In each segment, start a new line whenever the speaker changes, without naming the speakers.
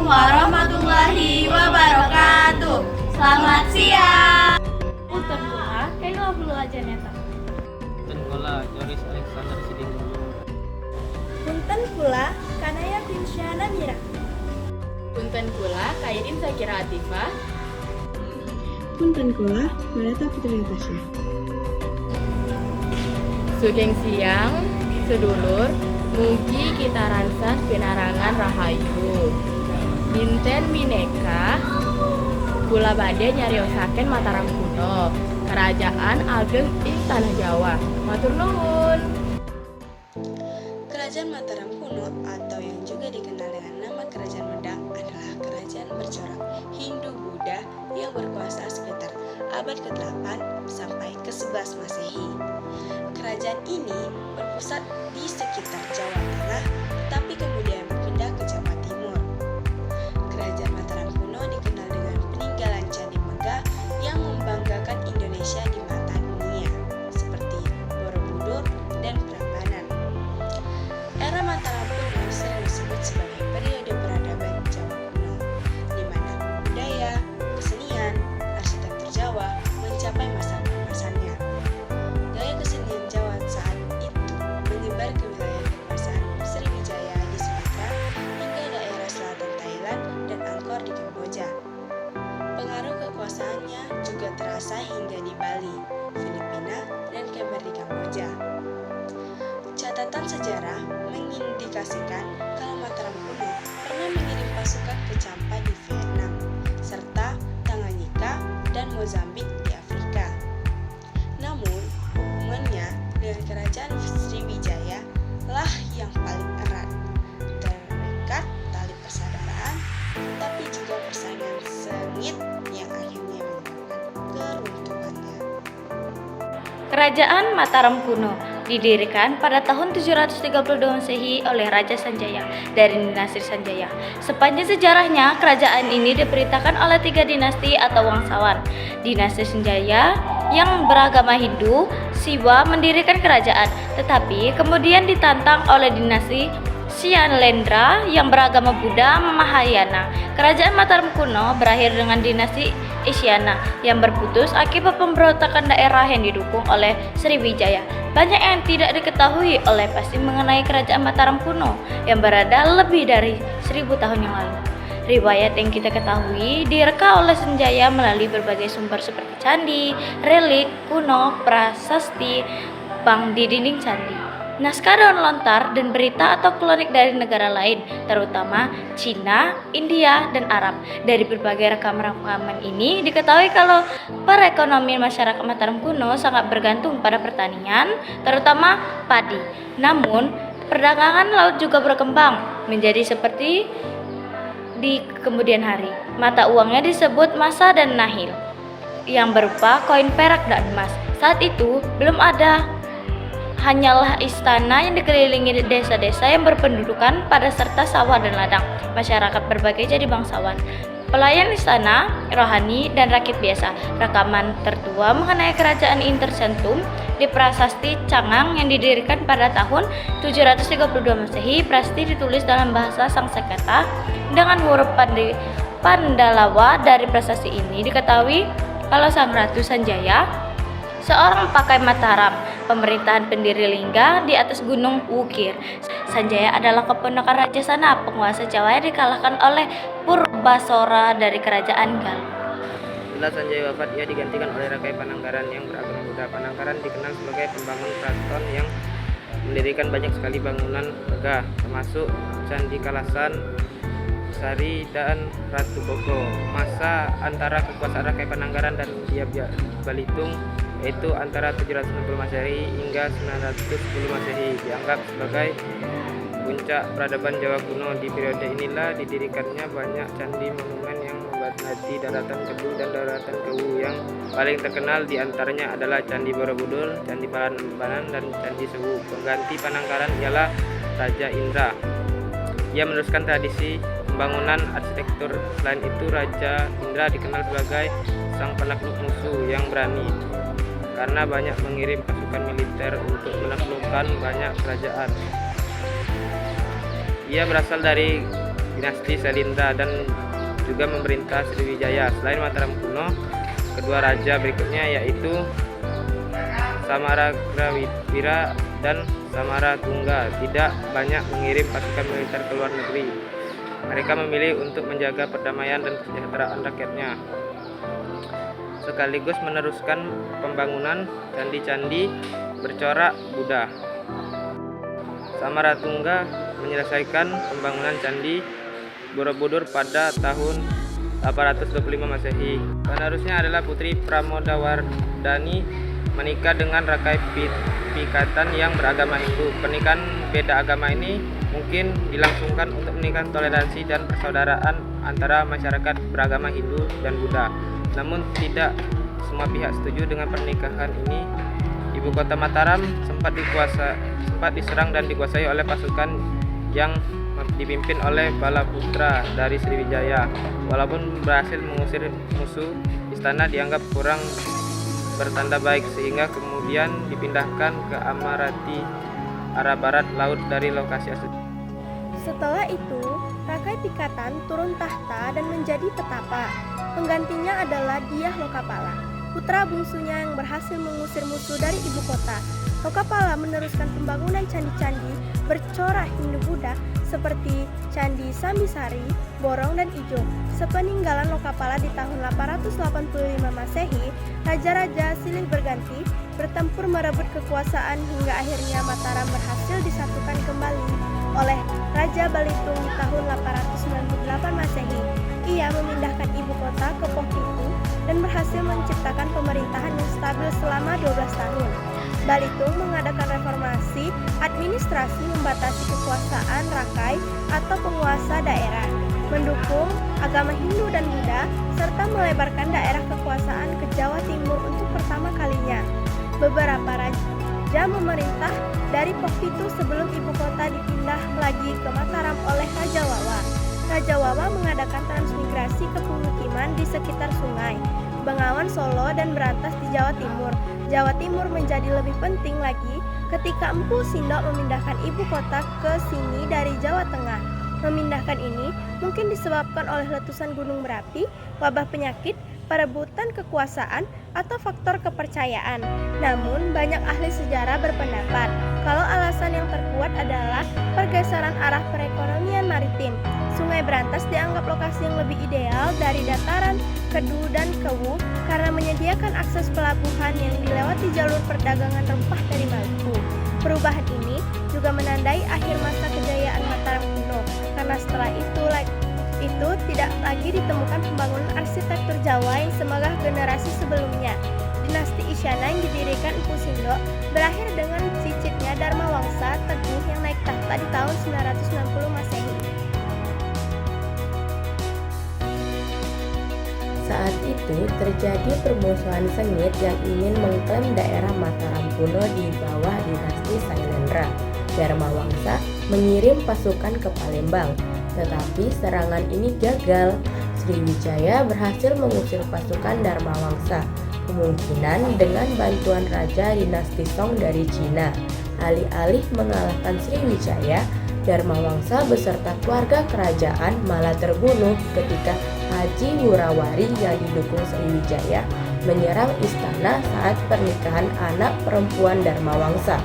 warahmatullahi wabarakatuh. Selamat siang.
Punten kula, kayo belum aja neta.
Punten kula, Joris Alexander Siding.
Punten kula, Kanaya Pinsyana Mira.
Punten kula, Kairin Zakira Atifah.
Punten kula, Mareta Putri Natasha.
Sugeng siang, sedulur, mugi kita ransah pinarangan rahayu. Dinten mineka, kula bade nyariosaken Mataram kuno, kerajaan ageng ing tanah Jawa. Matur nuwun.
Kerajaan Mataram kuno atau yang juga dikenal dengan nama Kerajaan Medang adalah kerajaan bercorak Hindu-Buddha yang berkuasa sekitar abad ke-8 sampai ke-11 Masehi. Kerajaan ini berpusat di sekitar Jawa Tengah, tapi kemudian berpindah ke Jawa Timur. Kerajaan Mataram kuno dikenal dengan peninggalan candi megah yang membanggakan Indonesia di mata dunia, seperti Borobudur dan Prambanan. Era Mataram kuno sering disebut sebagai periode peradaban Jawa kuno, di mana budaya, kesenian, arsitektur Jawa mencapai masa keemasannya. Gaya kesenian Jawa saat itu menyebar ke wilayah kekuasaan Sriwijaya di Sumatera hingga daerah selatan Thailand dan Angkor di Kamboja. Pengaruh kekuasaannya juga terasa hingga di Bali, Filipina, dan Khmer di Kamboja. Catatan sejarah mengindikasikan kalau Mataram kuno pernah mengirim pasukan ke Champa di Vietnam, serta Tanganyika dan Mozambik di Afrika. Namun, hubungannya dengan kerajaan Sriwijaya lah yang paling erat, terikat tali persaudaraan, tapi juga persaingan sengit yang akhirnya menyebabkan keruntuhannya.
Kerajaan Mataram kuno didirikan pada tahun 732 Masehi oleh Raja Sanjaya dari dinasti Sanjaya. Sepanjang sejarahnya, kerajaan ini diperintahkan oleh 3 dinasti atau wangsawan. Dinasti Sanjaya yang beragama Hindu, Siwa mendirikan kerajaan, tetapi kemudian ditantang oleh dinasti Syailendra yang beragama Buddha Mahayana. Kerajaan Mataram kuno berakhir dengan dinasti Isyana yang berputus akibat pemberontakan daerah yang didukung oleh Sriwijaya. Banyak yang tidak diketahui oleh pasti mengenai kerajaan Mataram kuno yang berada lebih dari 1000 tahun yang lalu. Riwayat yang kita ketahui direka oleh Sanjaya melalui berbagai sumber seperti candi, relik kuno, prasasti, pang di dinding candi, naskah daun lontar, dan berita atau kronik dari negara lain, terutama Cina, India, dan Arab. Dari berbagai rekaman ini diketahui kalau perekonomian masyarakat Mataram kuno sangat bergantung pada pertanian, terutama padi. Namun, perdagangan laut juga berkembang menjadi seperti di kemudian hari. Mata uangnya disebut masa dan nahil, yang berupa koin perak dan emas. Saat itu belum ada, hanyalah istana yang dikelilingi desa-desa yang berpendudukan pada serta sawah dan ladang. Masyarakat berbagai jadi bangsawan, pelayan istana, rohani, dan rakyat biasa. Rekaman tertua mengenai kerajaan ini tercantum di Prasasti Cangang yang didirikan pada tahun 732 Masehi. Prasasti ditulis dalam bahasa Sangskreta dengan huruf Pandalawa. Dari prasasti ini diketahui kalau Sang Ratu Sanjaya, seorang pakai Mataram, pemerintahan pendiri Lingga di atas gunung Wukir. Sanjaya adalah keponakan Raja Sana, penguasa Jawa yang dikalahkan oleh Purbasora dari kerajaan Galuh.
Setelah Sanjaya wafat, ia digantikan oleh Rakai Pananggaran yang beragama Buddha. Pananggaran dikenal sebagai pembangun keraton yang mendirikan banyak sekali bangunan megah, termasuk Candi Kalasan, Sari, dan Ratu Bogo. Masa antara kekuasaan Rakai Pananggaran dan Dia Balitung, yaitu antara 760 Masehi hingga 910 Masehi, dianggap sebagai puncak peradaban Jawa kuno. Di periode inilah didirikannya banyak candi monumen yang membadati daratan Kedu dan daratan Kewu. Yang paling terkenal diantaranya adalah Candi Borobudur, Candi Prambanan, dan Candi Sewu. Pengganti Pananggaran ialah Raja Indra. Ia meneruskan tradisi pembangunan arsitektur. Selain itu, Raja Indra dikenal sebagai sang penakluk musuh yang berani, karena banyak mengirim pasukan militer untuk menaklukkan banyak kerajaan. Ia berasal dari dinasti Salinta dan juga memerintah Sriwijaya. Selain Mataram kuno, kedua raja berikutnya yaitu Samarawira dan Samaratungga tidak banyak mengirim pasukan militer ke luar negeri. Mereka memilih untuk menjaga perdamaian dan kesejahteraan rakyatnya, sekaligus meneruskan pembangunan candi-candi bercorak Buddha. Samaratungga menyelesaikan pembangunan candi Borobudur pada tahun 825 Masehi. Penerusnya adalah Putri Pramodawardhani menikah dengan Rakai Pikatan yang beragama Hindu. Pernikahan beda agama ini mungkin dilangsungkan untuk meningkatkan toleransi dan persaudaraan antara masyarakat beragama Hindu dan Buddha. Namun tidak semua pihak setuju dengan pernikahan ini. Ibu kota Mataram sempat diserang dan dikuasai oleh pasukan yang dipimpin oleh Balaputra dari Sriwijaya. Walaupun berhasil mengusir musuh, istana dianggap kurang bertanda baik sehingga kemudian dipindahkan ke Amarati, arah barat laut dari lokasi asli.
Setelah itu, Rakai Pikatan turun tahta dan menjadi petapa. Penggantinya adalah Dyah Lokapala, putra bungsunya yang berhasil mengusir musuh dari ibu kota. Lokapala meneruskan pembangunan candi-candi bercorak Hindu-Buddha seperti Candi Sambisari, Borong, dan Ijo. Sepeninggalan Lokapala di tahun 885 Masehi, Raja-Raja silih berganti bertempur merebut kekuasaan hingga akhirnya Mataram berhasil disatukan kembali oleh Raja Balitung di tahun 898 Masehi. Ia memindahkan ibu kota ke Pokpitu dan berhasil menciptakan pemerintahan yang stabil selama 12 tahun. Balitung mengadakan reformasi administrasi membatasi kekuasaan Rakai atau penguasa daerah, mendukung agama Hindu dan Buddha, serta melebarkan daerah kekuasaan ke Jawa Timur untuk pertama kalinya. Beberapa raja memerintah dari Pokpitu sebelum ibu kota dipindah lagi ke Mataram oleh Raja Wawa. Raja Wawa mengadakan transmigrasi ke pemukiman di sekitar sungai, Bengawan Solo, dan Berantas di Jawa Timur. Jawa Timur menjadi lebih penting lagi ketika Empu Sindok memindahkan ibu kota ke sini dari Jawa Tengah. Memindahkan ini mungkin disebabkan oleh letusan gunung berapi, wabah penyakit, perebutan kekuasaan, atau faktor kepercayaan. Namun, banyak ahli sejarah berpendapat kalau alasan yang terkuat adalah pergeseran arah perekonomian maritim. Sungai Berantas dianggap lokasi yang lebih ideal dari dataran Kedu dan Kewu karena menyediakan akses pelabuhan yang dilewati jalur perdagangan rempah dari Maluku. Perubahan ini juga menandai akhir masa kejayaan Mataram kuno, karena setelah itu tidak lagi ditemukan pembangunan arsitektur Jawa yang semegah generasi sebelumnya. Dinasti Isyana yang didirikan Empu Sindok berakhir dengan cicitnya Dharma Wangsa Teguh yang naik tahta di tahun 960 Masehi.
Saat itu terjadi permusuhan sengit yang ingin mengklaim daerah Mataram kuno di bawah dinasti Sailendra. Dharma Wangsa mengirim pasukan ke Palembang, tetapi serangan ini gagal. Sriwijaya berhasil mengusir pasukan Dharma Wangsa, kemungkinan dengan bantuan raja dinasti Song dari Cina. Alih-alih mengalahkan Sriwijaya, Dharma Wangsa beserta keluarga kerajaan malah terbunuh ketika Haji Wurawari yang didukung Sriwijaya menyerang istana saat pernikahan anak perempuan Dharma Wangsa.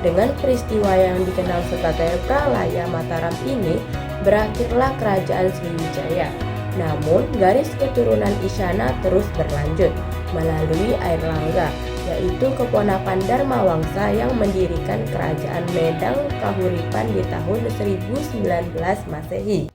Dengan peristiwa yang dikenal sebagai Pralaya Mataram ini, berakhirlah kerajaan Sriwijaya. Namun, garis keturunan Isyana terus berlanjut melalui Airlangga, yaitu keponakan Dharma Wangsa yang mendirikan kerajaan Medang Kahuripan di tahun 1019 Masehi.